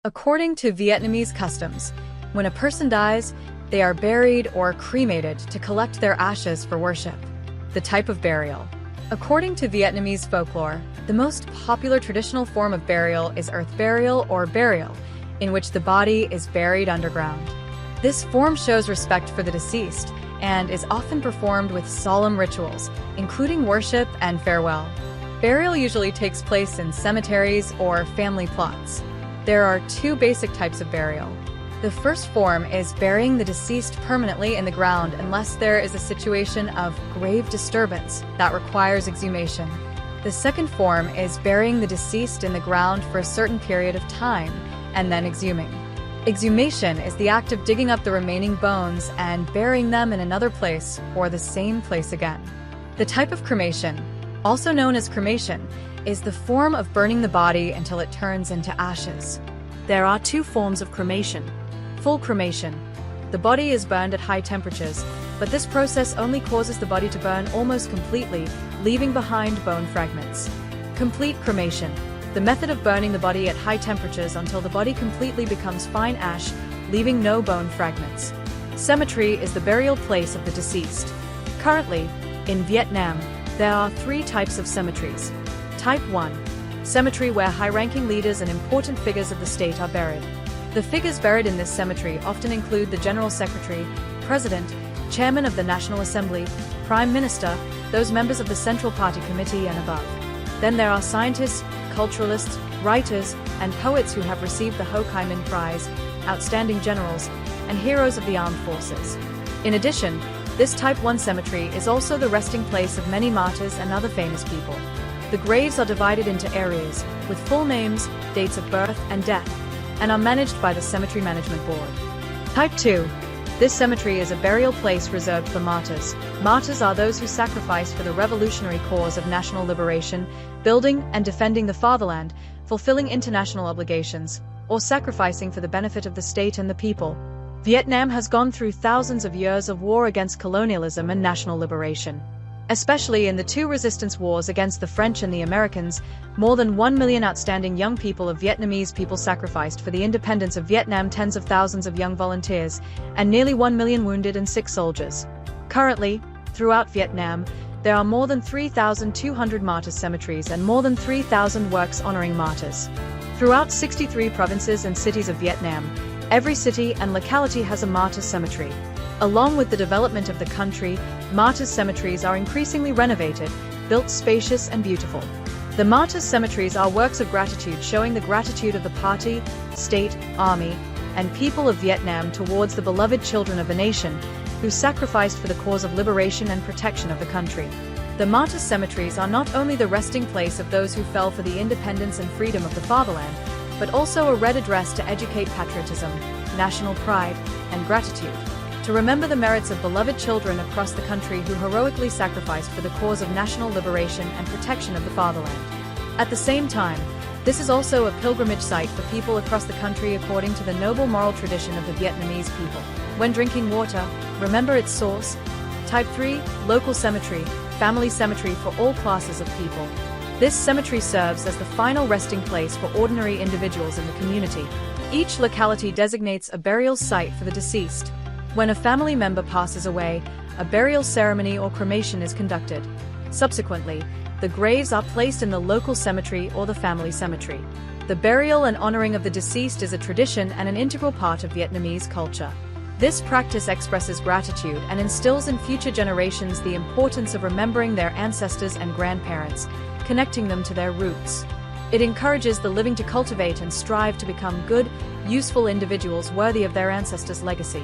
According to Vietnamese customs, when a person dies, they are buried or cremated to collect their ashes for worship. The type of burial. According to Vietnamese folklore, the most popular traditional form of burial is earth burial or burial, in which the body is buried underground. This form shows respect for the deceased and is often performed with solemn rituals, including worship and farewell. Burial usually takes place in cemeteries or family plots. There are two basic types of burial. The first form is burying the deceased permanently in the ground unless there is a situation of grave disturbance that requires exhumation. The second form is burying the deceased in the ground for a certain period of time and then exhuming. Exhumation is the act of digging up the remaining bones and burying them in another place or the same place again. The type of cremation, also known as cremation, is the form of burning the body until it turns into ashes. There are two forms of cremation. Full cremation. The body is burned at high temperatures, but this process only causes the body to burn almost completely, leaving behind bone fragments. Complete cremation. The method of burning the body at high temperatures until the body completely becomes fine ash, leaving no bone fragments. Cemetery is the burial place of the deceased. Currently, in Vietnam, there are three types of cemeteries. Type 1. Cemetery where high-ranking leaders and important figures of the state are buried. The figures buried in this cemetery often include the General Secretary, President, Chairman of the National Assembly, Prime Minister, those members of the Central Party Committee and above. Then there are scientists, culturalists, writers, and poets who have received the Ho Chi Minh Prize, outstanding generals, and heroes of the armed forces. In addition, this Type 1 cemetery is also the resting place of many martyrs and other famous people. The graves are divided into areas, with full names, dates of birth and death, and are managed by the Cemetery Management Board. Type 2. This cemetery is a burial place reserved for martyrs. Martyrs are those who sacrificed for the revolutionary cause of national liberation, building and defending the fatherland, fulfilling international obligations, or sacrificing for the benefit of the state and the people. Vietnam has gone through thousands of years of war against colonialism and national liberation. Especially in the two resistance wars against the French and the Americans, more than 1 million outstanding young people of Vietnamese people sacrificed for the independence of Vietnam, tens of thousands of young volunteers, and nearly 1 million wounded and sick soldiers. Currently, throughout Vietnam, there are more than 3,200 martyr cemeteries and more than 3,000 works honoring martyrs. Throughout 63 provinces and cities of Vietnam, every city and locality has a martyr cemetery. Along with the development of the country, martyrs' cemeteries are increasingly renovated, built spacious and beautiful. The martyrs' cemeteries are works of gratitude showing the gratitude of the party, state, army, and people of Vietnam towards the beloved children of the nation, who sacrificed for the cause of liberation and protection of the country. The martyrs' cemeteries are not only the resting place of those who fell for the independence and freedom of the fatherland, but also a red address to educate patriotism, national pride, and gratitude. To remember the merits of beloved children across the country who heroically sacrificed for the cause of national liberation and protection of the fatherland. At the same time, this is also a pilgrimage site for people across the country according to the noble moral tradition of the Vietnamese people. When drinking water, remember its source. Type 3, Local Cemetery, family cemetery for all classes of people. This cemetery serves as the final resting place for ordinary individuals in the community. Each locality designates a burial site for the deceased. When a family member passes away, a burial ceremony or cremation is conducted. Subsequently, the graves are placed in the local cemetery or the family cemetery. The burial and honoring of the deceased is a tradition and an integral part of Vietnamese culture. This practice expresses gratitude and instills in future generations the importance of remembering their ancestors and grandparents, connecting them to their roots. It encourages the living to cultivate and strive to become good, useful individuals worthy of their ancestors' legacy.